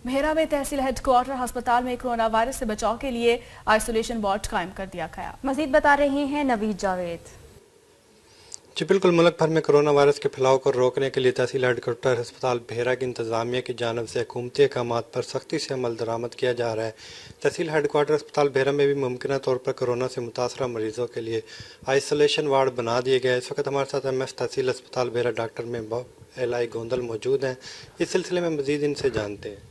بھیرا میں تحصیل head quarter ہسپتال میں کورونا وائرس سے بچاؤ کے لیے آئسولیشن وارڈ قائم کر دیا گیا۔ مزید بتا رہے ہیں نوید جاوید۔ جی بالکل، ملک بھر میں کرونا وائرس کے پھیلاؤ کو روکنے کے لیے تحصیل ہیڈ کوارٹر ہسپتال بھیرا کی انتظامیہ کی جانب سے حکومتی احکامات پر سختی سے عمل درآمد کیا جا رہا ہے۔ تحصیل ہیڈ کوارٹر ہسپتال بھیرا میں بھی ممکنہ طور پر کرونا سے متاثرہ مریضوں کے لیے آئسولیشن وارڈ بنا دیے گئے۔ اس وقت ہمارے ساتھ MS تحصیل ہسپتال بھیرا ڈاکٹر محبوب الہی گوندل موجود ہیں۔ اس سلسلے میں مزید ان سے جانتے ہیں۔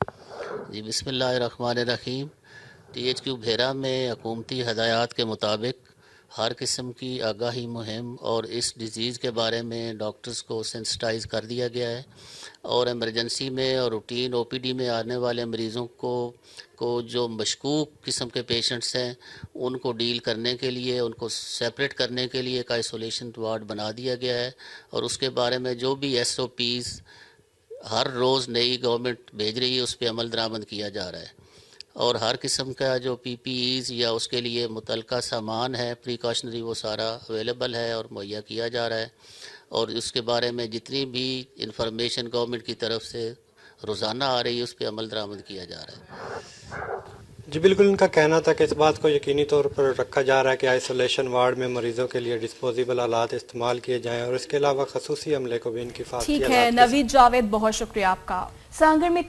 جی بسم اللہ الرحمن الرحیم۔ THQ بھیرا میں حکومتی ہدایات کے مطابق ہر قسم کی آگاہی مہم اور اس ڈیزیز کے بارے میں ڈاکٹرز کو سینسٹائز کر دیا گیا ہے، اور ایمرجنسی میں اور روٹین OPD میں آنے والے مریضوں کو جو مشکوک قسم کے پیشنٹس ہیں ان کو ڈیل کرنے کے لیے، ان کو سیپریٹ کرنے کے لیے ایک آئسولیشن وارڈ بنا دیا گیا ہے، اور اس کے بارے میں جو بھی SOPs ہر روز نئی گورنمنٹ بھیج رہی ہے اس پہ عمل درآمد کیا جا رہا ہے، اور ہر قسم کا جو PPEs یا اس کے لیے متعلقہ سامان ہے پریکاشنری وہ سارا اویلیبل ہے اور مہیا کیا جا رہا ہے، اور اس کے بارے میں جتنی بھی انفارمیشن گورنمنٹ کی طرف سے روزانہ آ رہی ہے اس پہ عمل درآمد کیا جا رہا ہے۔ جی بالکل، ان کا کہنا تھا کہ اس بات کو یقینی طور پر رکھا جا رہا ہے کہ آئسولیشن وارڈ میں مریضوں کے لیے ڈسپوزیبل آلات استعمال کیے جائیں، اور اس کے علاوہ خصوصی عملے کو بھی ان کی ٹھیک ہے نوید جاوید، بہت شکریہ آپ کا۔ سانگڑ میں